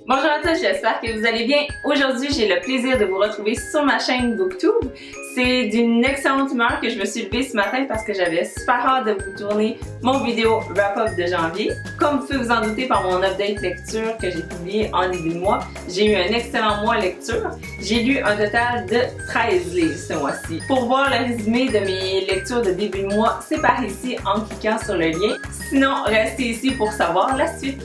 Bonjour à tous, j'espère que vous allez bien. Aujourd'hui, j'ai le plaisir de vous retrouver sur ma chaîne Booktube. C'est d'une excellente humeur que je me suis levée ce matin parce que j'avais super hâte de vous tourner mon vidéo wrap-up de janvier. Comme vous pouvez vous en douter par mon update lecture que j'ai publié en début de mois, j'ai eu un excellent mois lecture. J'ai lu un total de 13 livres ce mois-ci. Pour voir le résumé de mes lectures de début de mois, c'est par ici en cliquant sur le lien. Sinon, restez ici pour savoir la suite.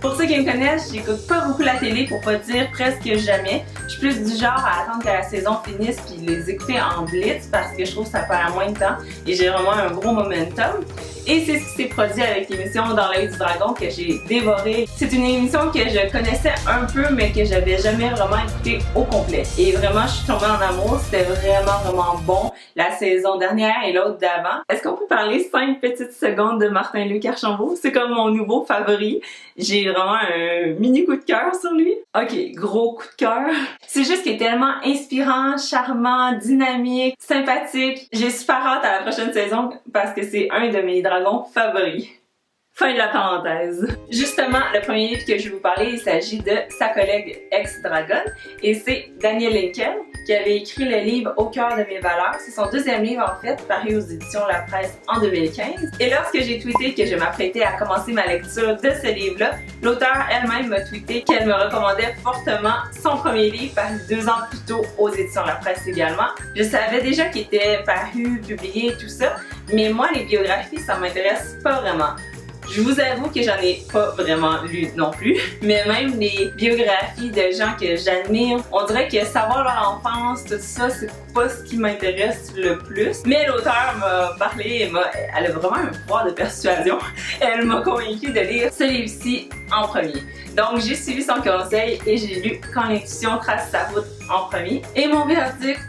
Pour ceux qui me connaissent, j'écoute pas beaucoup la télé, pour pas dire presque jamais. Je suis plus du genre à attendre que la saison finisse puis les écouter en blitz parce que je trouve que ça perd moins de temps et j'ai vraiment un gros momentum. Et c'est ce qui s'est produit avec l'émission Dans l'œil du dragon que j'ai dévoré. C'est une émission que je connaissais un peu mais que j'avais jamais vraiment écoutée au complet. Et vraiment, je suis tombée en amour. C'était vraiment bon la saison dernière et l'autre d'avant. Est-ce qu'on peut parler 5 petites secondes de Martin-Luc Archambault? C'est comme mon nouveau favori. J'ai vraiment un mini coup de cœur sur lui. Ok, gros coup de cœur. C'est juste qu'il est tellement inspirant, charmant, dynamique, sympathique. J'ai super hâte à la prochaine saison parce que c'est un de mes dragons favoris. Fin de la parenthèse. Justement, le premier livre que je vais vous parler, il s'agit de Sa collègue ex-dragonne et c'est Daniel Lincoln qui avait écrit le livre Au cœur de mes valeurs. C'est son deuxième livre en fait, paru aux éditions La Presse en 2015. Et lorsque j'ai tweeté que je m'apprêtais à commencer ma lecture de ce livre-là, l'auteure elle-même m'a tweeté qu'elle me recommandait fortement son premier livre paru 2 ans plus tôt aux éditions La Presse également. Je savais déjà qu'il était paru, publié et tout ça, mais moi les biographies ça m'intéresse pas vraiment. Je vous avoue que j'en ai pas vraiment lu non plus, mais même les biographies de gens que j'admire, on dirait que savoir leur enfance, tout ça, c'est pas ce qui m'intéresse le plus. Mais l'auteure m'a parlé, elle a vraiment un pouvoir de persuasion. Elle m'a convaincue de lire ce livre-ci en premier. Donc j'ai suivi son conseil et j'ai lu Quand l'intuition trace sa route en premier. Et mon verdict,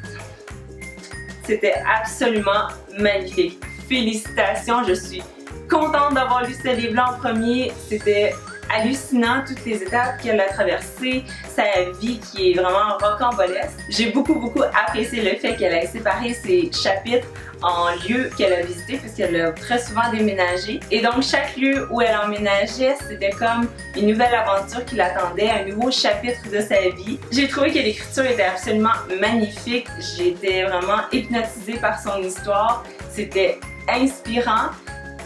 c'était absolument magnifique. Félicitations, je suis contente d'avoir lu ce livre-là en premier. C'était hallucinant, toutes les étapes qu'elle a traversées, sa vie qui est vraiment rocambolesque. J'ai beaucoup apprécié le fait qu'elle ait séparé ses chapitres en lieux qu'elle a visités puisqu'elle a très souvent déménagé. Et donc chaque lieu où elle emménageait, c'était comme une nouvelle aventure qui l'attendait, un nouveau chapitre de sa vie. J'ai trouvé que l'écriture était absolument magnifique. J'étais vraiment hypnotisée par son histoire. C'était inspirant.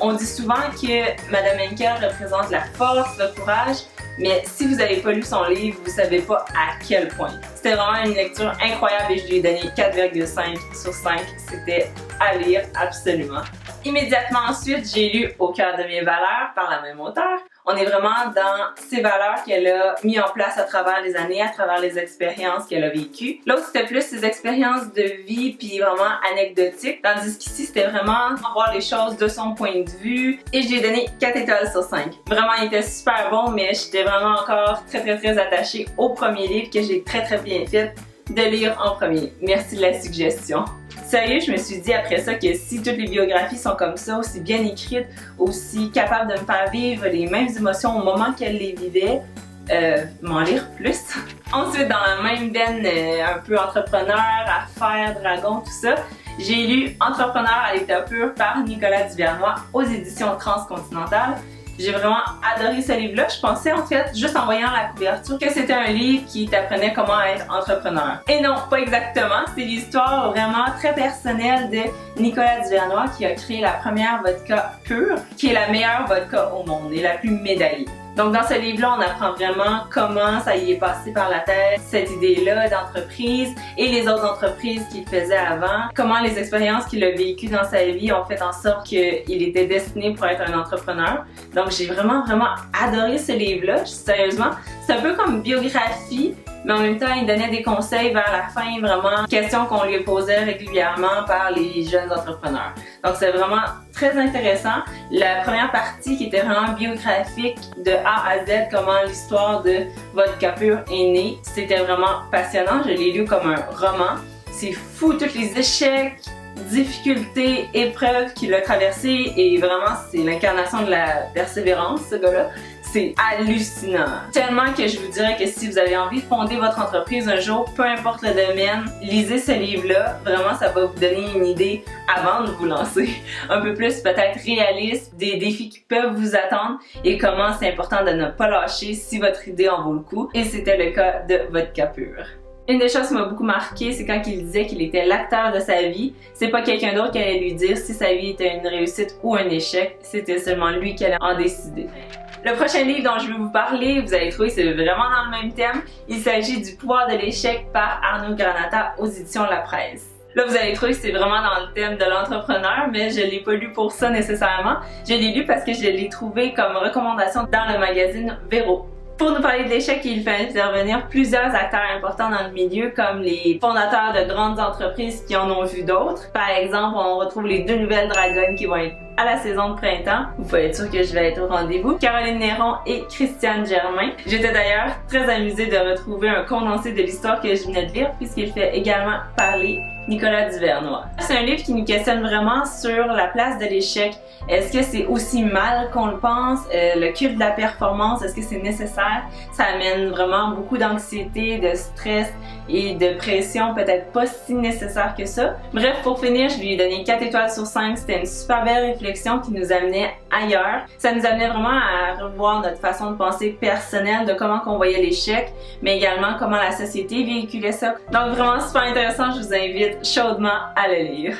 On dit souvent que Madame Henkel représente la force, le courage, mais si vous n'avez pas lu son livre, vous savez pas à quel point. C'était vraiment une lecture incroyable et je lui ai donné 4,5 sur 5. C'était à lire absolument. Immédiatement ensuite, j'ai lu Au cœur de mes valeurs par la même auteure. On est vraiment dans ces valeurs qu'elle a mis en place à travers les années, à travers les expériences qu'elle a vécues. L'autre, c'était plus ses expériences de vie puis vraiment anecdotiques, tandis qu'ici, c'était vraiment voir les choses de son point de vue. Et je lui ai donné 4 étoiles sur 5. Vraiment, il était super bon, mais j'étais vraiment encore très attachée au premier livre que j'ai très bien fait de lire en premier. Merci de la suggestion. Sérieux, je me suis dit après ça que si toutes les biographies sont comme ça, aussi bien écrites, aussi capables de me faire vivre les mêmes émotions au moment qu'elle les vivait, m'en lire plus. Ensuite, dans la même veine, un peu entrepreneur, affaires, dragon, tout ça, j'ai lu Entrepreneur à l'état pur par Nicolas Duvernois aux éditions Transcontinentales. J'ai vraiment adoré ce livre-là. Je pensais en fait, juste en voyant la couverture, que c'était un livre qui t'apprenait comment être entrepreneur. Et non, pas exactement. C'est l'histoire vraiment très personnelle de Nicolas Duvernois qui a créé la première vodka pure, qui est la meilleure vodka au monde et la plus médaillée. Donc dans ce livre-là, on apprend vraiment comment ça y est passé par la tête, cette idée-là d'entreprise et les autres entreprises qu'il faisait avant, comment les expériences qu'il a vécues dans sa vie ont fait en sorte qu'il était destiné pour être un entrepreneur. Donc j'ai vraiment adoré ce livre-là, sérieusement. C'est un peu comme une biographie, mais en même temps, il donnait des conseils vers la fin, vraiment, questions qu'on lui posait régulièrement par les jeunes entrepreneurs. Donc c'est vraiment très intéressant. La première partie qui était vraiment biographique de A à Z, comment l'histoire de Vodka Pure est née, c'était vraiment passionnant. Je l'ai lu comme un roman. C'est fou, tous les échecs, difficultés, épreuves qu'il a traversées et vraiment c'est l'incarnation de la persévérance, ce gars-là. C'est hallucinant. Tellement que je vous dirais que si vous avez envie de fonder votre entreprise un jour, peu importe le domaine, lisez ce livre-là. Vraiment, ça va vous donner une idée avant de vous lancer. Un peu plus peut-être réaliste des défis qui peuvent vous attendre et comment c'est important de ne pas lâcher si votre idée en vaut le coup. Et c'était le cas de Vodka Pur. Une des choses qui m'a beaucoup marqué, c'est quand il disait qu'il était l'acteur de sa vie. C'est pas quelqu'un d'autre qui allait lui dire si sa vie était une réussite ou un échec. C'était seulement lui qui allait en décider. Le prochain livre dont je vais vous parler, vous allez trouver, c'est vraiment dans le même thème. Il s'agit du pouvoir de l'échec par Arnaud Granata aux éditions La Presse. Là, vous allez trouver que c'est vraiment dans le thème de l'entrepreneur, mais je l'ai pas lu pour ça nécessairement. Je l'ai lu parce que je l'ai trouvé comme recommandation dans le magazine Véro. Pour nous parler de l'échec, il fait intervenir plusieurs acteurs importants dans le milieu, comme les fondateurs de grandes entreprises qui en ont vu d'autres. Par exemple, on retrouve les 2 nouvelles dragonnes qui vont être à la saison de printemps. Vous pouvez être sûr que je vais être au rendez-vous. Caroline Néron et Christiane Germain. J'étais d'ailleurs très amusée de retrouver un condensé de l'histoire que je venais de lire, puisqu'il fait également parler Nicolas Duvernois. C'est un livre qui nous questionne vraiment sur la place de l'échec. Est-ce que c'est aussi mal qu'on le pense? Le culte de la performance, est-ce que c'est nécessaire? Ça amène vraiment beaucoup d'anxiété, de stress et de pression, peut-être pas si nécessaire que ça. Bref, pour finir, je lui ai donné 4 étoiles sur 5. C'était une super belle réflexion qui nous amenait ailleurs. Ça nous amenait vraiment à revoir notre façon de penser personnelle, de comment on voyait l'échec, mais également comment la société véhiculait ça. Donc vraiment super intéressant, je vous invite chaudement à le lire.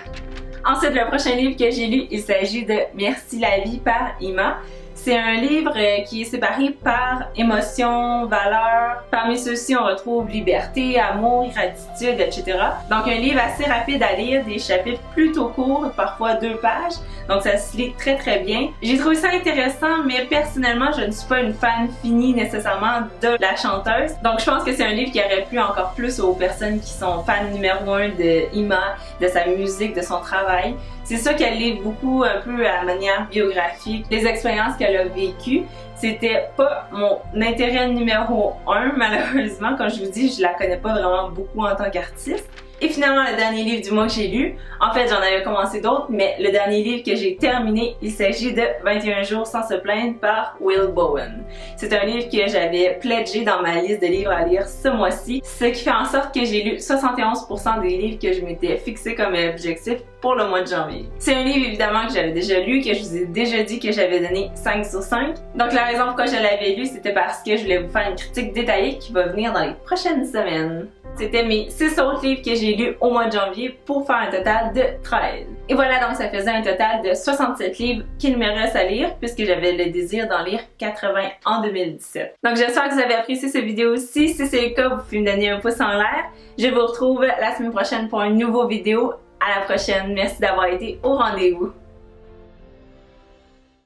Ensuite, le prochain livre que j'ai lu, il s'agit de Merci la vie par Ima. C'est un livre qui est séparé par émotions, valeurs. Parmi ceux-ci, on retrouve liberté, amour, gratitude, etc. Donc un livre assez rapide à lire, des chapitres plutôt courts, parfois 2 pages. Donc ça se lit très très bien. J'ai trouvé ça intéressant, mais personnellement, je ne suis pas une fan finie nécessairement de la chanteuse. Donc je pense que c'est un livre qui aurait plu encore plus aux personnes qui sont fans numéro 1 de Ima, de sa musique, de son travail. C'est ça qu'elle livre beaucoup un peu à manière biographique, les expériences qu'elle a vécues. C'était pas mon intérêt numéro 1, malheureusement. Comme je vous dis, je la connais pas vraiment beaucoup en tant qu'artiste. Et finalement, le dernier livre du mois que j'ai lu, en fait j'en avais commencé d'autres, mais le dernier livre que j'ai terminé, il s'agit de 21 jours sans se plaindre par Will Bowen. C'est un livre que j'avais pledgé dans ma liste de livres à lire ce mois-ci, ce qui fait en sorte que j'ai lu 71% des livres que je m'étais fixé comme objectif pour le mois de janvier. C'est un livre évidemment que j'avais déjà lu, que je vous ai déjà dit que j'avais donné 5 sur 5. Donc la raison pourquoi je l'avais lu, c'était parce que je voulais vous faire une critique détaillée qui va venir dans les prochaines semaines. C'était mes 6 autres livres que j'ai lus au mois de janvier pour faire un total de 13. Et voilà, donc ça faisait un total de 67 livres qu'il me reste à lire puisque j'avais le désir d'en lire 80 en 2017. Donc j'espère que vous avez apprécié cette vidéo-ci. Si c'est le cas, vous pouvez me donner un pouce en l'air. Je vous retrouve la semaine prochaine pour une nouvelle vidéo. À la prochaine. Merci d'avoir été au rendez-vous.